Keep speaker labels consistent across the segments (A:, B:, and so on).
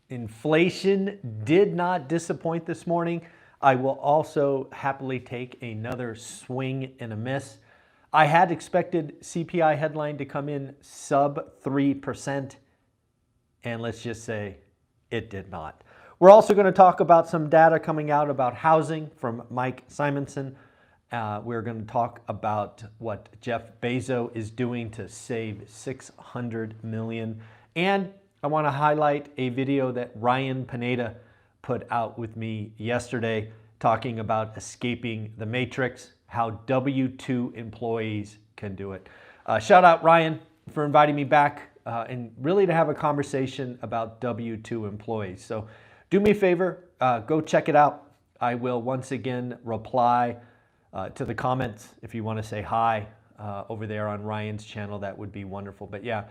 A: Inflation did not disappoint this morning. I will also happily take another swing and a miss. I had expected CPI headline to come in sub 3%, and let's just say it did not. We're also going to talk about some data coming out about housing from Mike Simonson. We're going to talk about what Jeff Bezos is doing to save $600 million. And I want to highlight a video that Ryan Pineda put out with me yesterday talking about escaping the matrix, how W-2 employees can do it. Shout out Ryan for inviting me back and really to have a conversation about W-2 employees. So do me a favor, go check it out. I will once again reply to the comments. If you want to say hi over there on Ryan's channel, that would be wonderful. But yeah,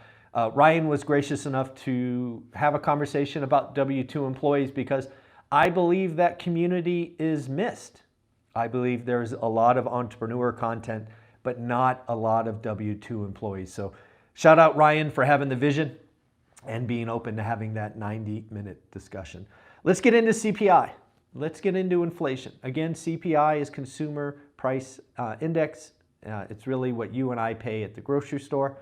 A: Ryan was gracious enough to have a conversation about W-2 employees because I believe that community is missed. I believe there's a lot of entrepreneur content, but not a lot of W-2 employees. So shout out Ryan for having the vision and being open to having that 90-minute discussion. Let's get into CPI. Let's get into inflation. Again, CPI is Consumer Price Index. It's really what you and I pay at the grocery store.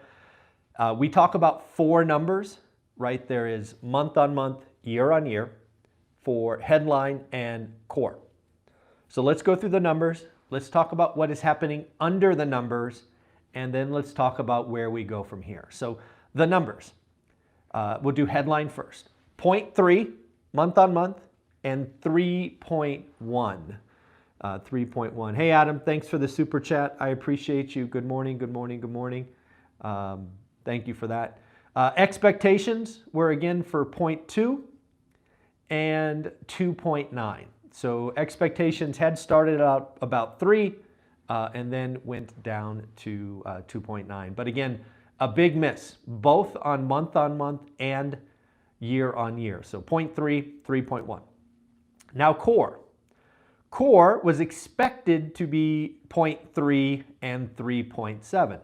A: We talk about four numbers, right? There is month on month, year on year for headline and core. So let's go through the numbers. Let's talk about what is happening under the numbers, and then let's talk about where we go from here. So the numbers, we'll do headline first. 0.3 month on month and 3.1. 3.1. Hey Adam, thanks for the super chat. I appreciate you. Good morning, good morning, good morning. Thank you for that. Expectations were again for 0.2 and 2.9. So expectations had started out about 3 and then went down to 2.9. But again, a big miss, both on month and year on year. So 0.3, 3.1. Now core. Core was expected to be 0.3 and 3.7.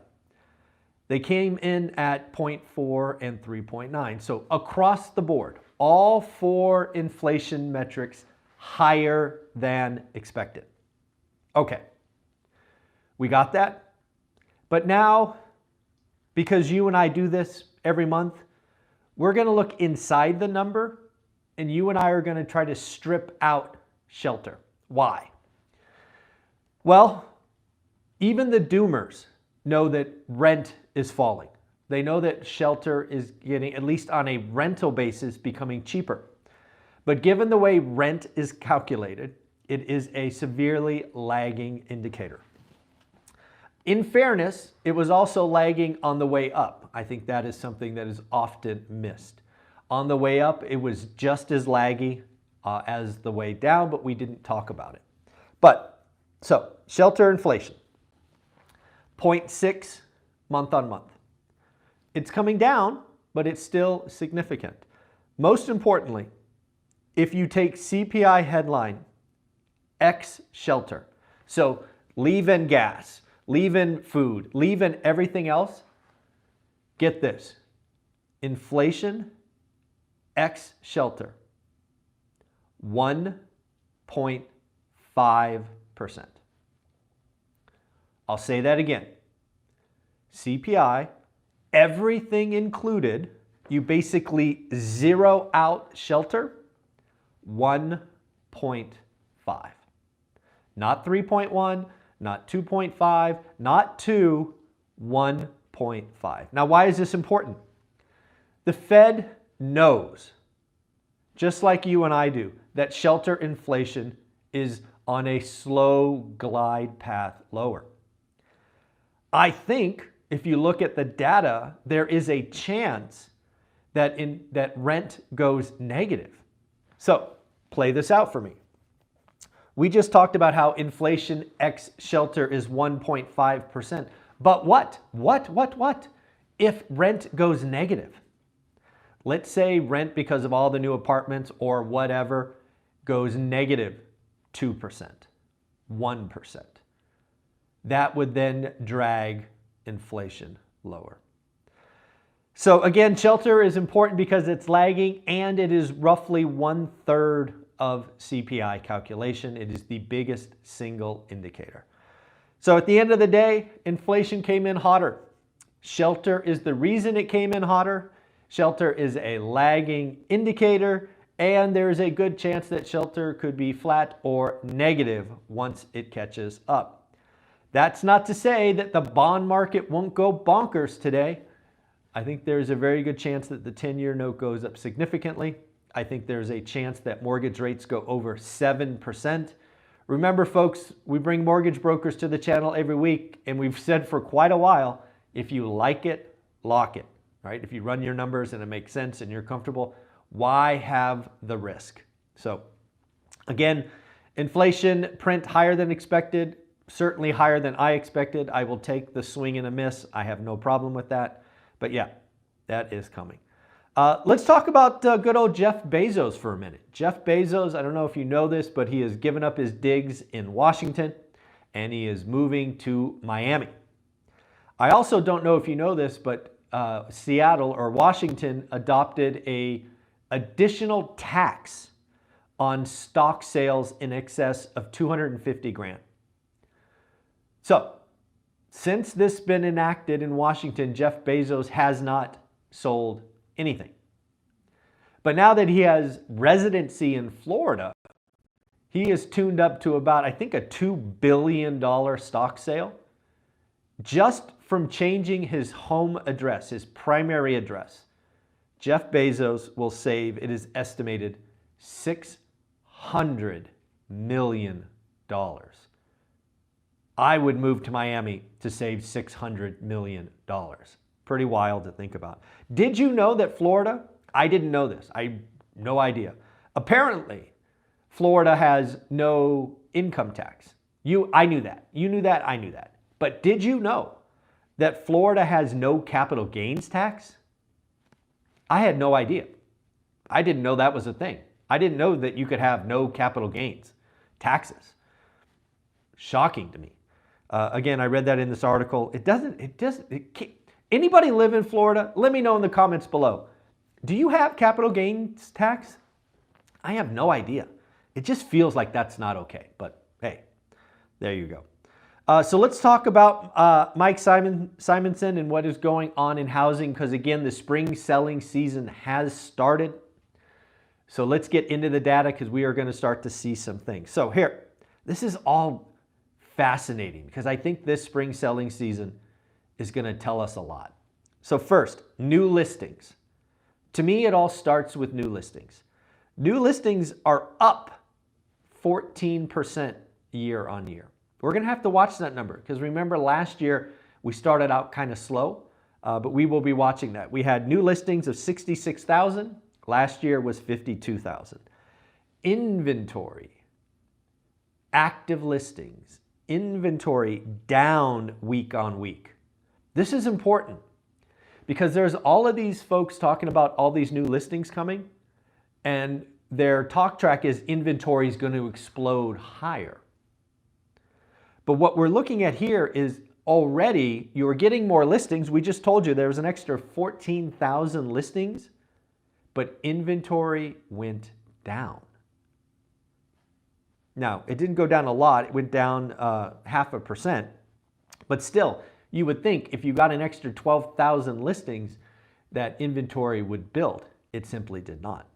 A: They came in at 0.4 and 3.9. So across the board, all four inflation metrics higher than expected. Okay, we got that. But now, because you and I do this every month, we're going to look inside the number, and you and I are going to try to strip out shelter. Why? Well, even the doomers know that rent is falling. They know that shelter is getting, at least on a rental basis, becoming cheaper. But given the way rent is calculated, it is a severely lagging indicator. In fairness, it was also lagging on the way up. I think that is something that is often missed. On the way up, it was just as laggy as the way down, but we didn't talk about it. But, so, shelter inflation, 0.6 month on month. It's coming down, but it's still significant. Most importantly, if you take CPI headline, X shelter, so leave in gas, leave in food, leave in everything else, get this, inflation, X shelter, 1.5%. I'll say that again. CPI, everything included, you basically zero out shelter, 1.5. Not 3.1, not 2.5, not 2, 1.5. Now, why is this important? The Fed knows, just like you and I do, that shelter inflation is on a slow glide path lower. I think if you look at the data, there is a chance that rent goes negative. So play this out for me. We just talked about how inflation X shelter is 1.5%. But what? If rent goes negative? Let's say rent, because of all the new apartments or whatever, goes negative 2%, 1%. That would then drag inflation lower. So again, shelter is important because it's lagging and it is roughly 1/3 of CPI calculation. It is the biggest single indicator. So at the end of the day, inflation came in hotter. Shelter is the reason it came in hotter. Shelter is a lagging indicator, and there is a good chance that shelter could be flat or negative once it catches up. That's not to say that the bond market won't go bonkers today. I think there's a very good chance that the 10-year note goes up significantly. I think there's a chance that mortgage rates go over 7%. Remember, folks, we bring mortgage brokers to the channel every week, and we've said for quite a while, if you like it, lock it, right? If you run your numbers and it makes sense and you're comfortable, why have the risk? So again, inflation print higher than expected, certainly higher than I expected. I will take the swing and a miss. I have no problem with that. But yeah, that is coming. Let's talk about good old Jeff Bezos for a minute. Jeff Bezos, I don't know if you know this, but he has given up his digs in Washington and he is moving to Miami. I also don't know if you know this, but Seattle or Washington adopted a additional tax on stock sales in excess of 250 grand. So, since this has been enacted in Washington, Jeff Bezos has not sold anything. But now that he has residency in Florida, he is tuned up to about, I think, a $2 billion stock sale just from changing his home address, his primary address. Jeff Bezos will save, it is estimated, $600 million. I would move to Miami to save $600 million. Pretty wild to think about. Did you know that Florida, I didn't know this, no idea. Apparently, Florida has no income tax. I knew that. You knew that, I knew that. But did you know that Florida has no capital gains tax? I had no idea. I didn't know that was a thing. I didn't know that you could have no capital gains taxes. Shocking to me. Again, I read that in this article. Anybody live in Florida? Let me know in the comments below. Do you have capital gains tax? I have no idea. It just feels like that's not okay, but hey, there you go. So let's talk about Mike Simonson and what is going on in housing, because again, the spring selling season has started. So let's get into the data because we are going to start to see some things. So here, this is all fascinating because I think this spring selling season is going to tell us a lot. So first, new listings. To me, it all starts with new listings. New listings are up 14% year on year. We're going to have to watch that number because remember last year we started out kind of slow, but we will be watching that. We had new listings of 66,000. Last year was 52,000. Inventory, active listings, inventory down week on week. This is important because there's all of these folks talking about all these new listings coming, and their talk track is inventory is going to explode higher. But what we're looking at here is already you're getting more listings. We just told you there was an extra 14,000 listings, but inventory went down. Now, it didn't go down a lot. It went down 0.5%. But still, you would think if you got an extra 12,000 listings that inventory would build. It simply did not.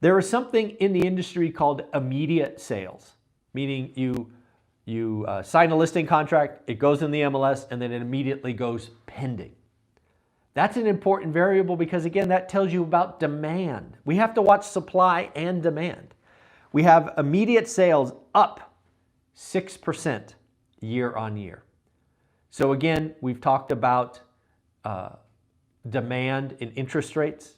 A: There is something in the industry called immediate sales, meaning you sign a listing contract, it goes in the MLS, and then it immediately goes pending. That's an important variable because, again, that tells you about demand. We have to watch supply and demand. We have immediate sales up 6% year on year. So again, we've talked about demand in interest rates.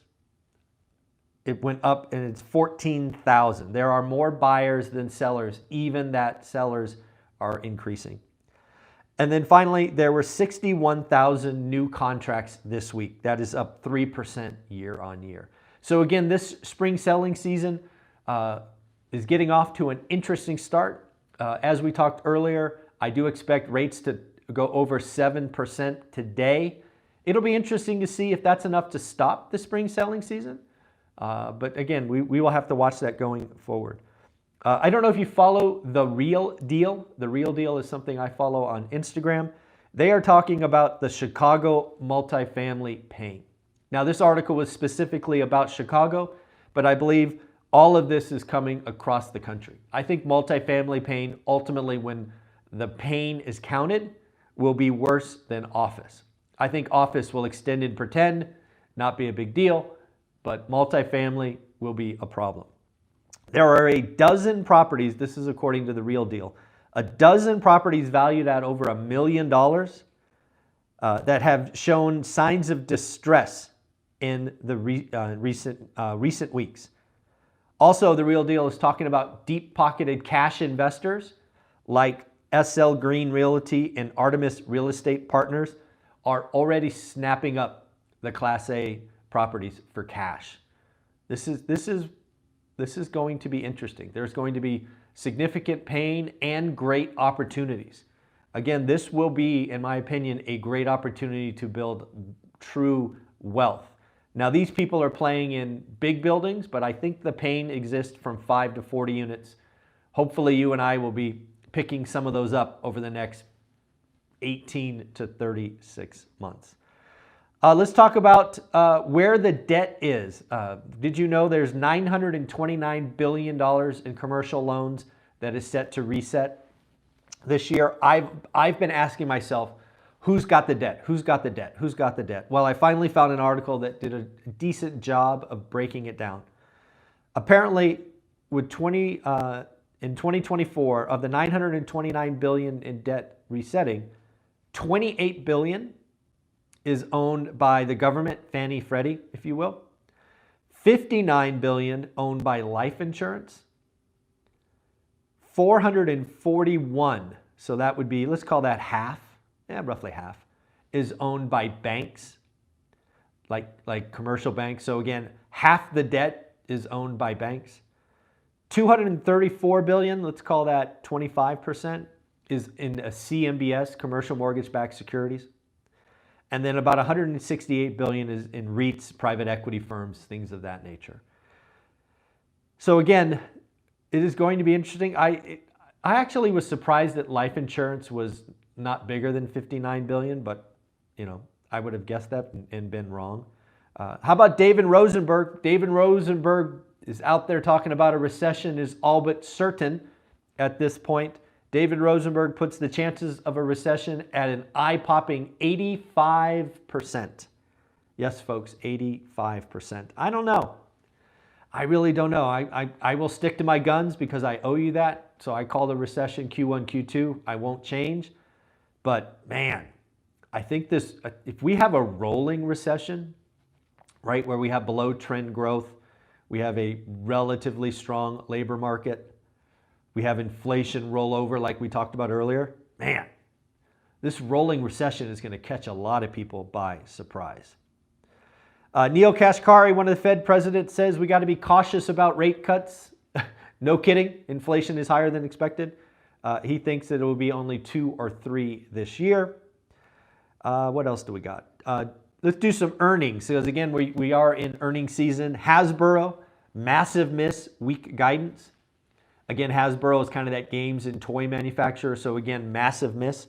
A: It went up and it's 14,000. There are more buyers than sellers, even that sellers are increasing. And then finally, there were 61,000 new contracts this week. That is up 3% year on year. So again, this spring selling season is getting off to an interesting start. As we talked earlier, I do expect rates to go over 7% today It'll be interesting to see if that's enough to stop the spring selling season. But again, we will have to watch that going forward. I don't know if you follow The Real Deal. The Real Deal is something I follow on Instagram. They are talking about the Chicago multifamily pain. Now, this article was specifically about Chicago, but I believe all of this is coming across the country. I think multifamily pain, ultimately, when the pain is counted, will be worse than office. I think office will extend and pretend, not be a big deal, but multifamily will be a problem. There are a dozen properties, this is according to The Real Deal, a dozen properties valued at over $1 million that have shown signs of distress in the recent weeks. Also, The Real Deal is talking about deep-pocketed cash investors like SL Green Realty and Artemis Real Estate Partners are already snapping up the Class A properties for cash. This is going to be interesting. There's going to be significant pain and great opportunities. Again, this will be, in my opinion, a great opportunity to build true wealth. Now, these people are playing in big buildings, but I think the pain exists from 5 to 40 units. Hopefully, you and I will be picking some of those up over the next 18 to 36 months. Let's talk about where the debt is. Did you know there's $929 billion in commercial loans that is set to reset this year? I've been asking myself, who's got the debt? Who's got the debt? Who's got the debt? Well, I finally found an article that did a decent job of breaking it down. Apparently, with in 2024, of the $929 billion in debt resetting, $28 billion is owned by the government, Fannie, Freddie, if you will. $59 billion owned by life insurance. 441, so that would be, let's call that half, roughly half, is owned by banks, like commercial banks. So again, half the debt is owned by banks. 234 billion, let's call that 25%, is in a CMBS, commercial mortgage-backed securities. And then about 168 billion is in REITs, private equity firms, things of that nature. So again, it is going to be interesting. I actually was surprised that life insurance was not bigger than 59 billion, but I would have guessed that and been wrong. How about David Rosenberg? David Rosenberg is out there talking about a recession is all but certain at this point. David Rosenberg puts the chances of a recession at an eye-popping 85%. Yes, folks, 85%. I don't know. I really don't know. I will stick to my guns because I owe you that. So I call the recession Q1, Q2. I won't change. But man, I think this, if we have a rolling recession, right, where we have below trend growth, we have a relatively strong labor market, we have inflation rollover like we talked about earlier, man, this rolling recession is going to catch a lot of people by surprise. Neil Kashkari, one of the Fed presidents, says we got to be cautious about rate cuts. No kidding, inflation is higher than expected. He thinks that it will be only 2 or 3 this year. What else do we got? Let's do some earnings, because again, we are in earnings season. Hasbro, massive miss, weak guidance. Again, Hasbro is kind of that games and toy manufacturer, so again, massive miss.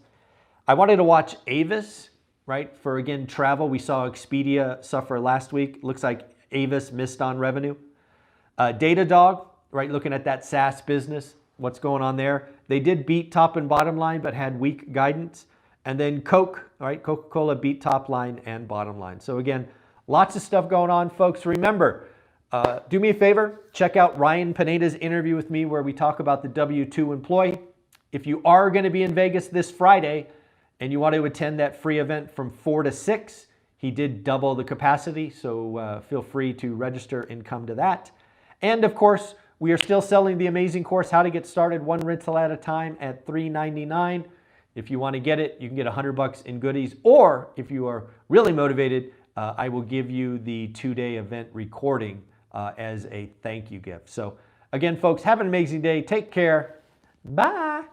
A: I wanted to watch Avis, right? For again, travel, we saw Expedia suffer last week. Looks like Avis missed on revenue. Datadog, right? Looking at that SaaS business, what's going on there? They did beat top and bottom line, but had weak guidance. And then Coke, all right? Coca-Cola beat top line and bottom line. So again, lots of stuff going on, folks. Remember, do me a favor, check out Ryan Pineda's interview with me where we talk about the W-2 employee. If you are going to be in Vegas this Friday and you want to attend that free event from 4 to 6, he did double the capacity, so feel free to register and come to that. And of course, we are still selling the amazing course, How to Get Started One Rental at a Time, at $399. If you want to get it, you can get $100 in goodies. Or if you are really motivated, I will give you the 2-day event recording as a thank you gift. So again, folks, have an amazing day. Take care. Bye.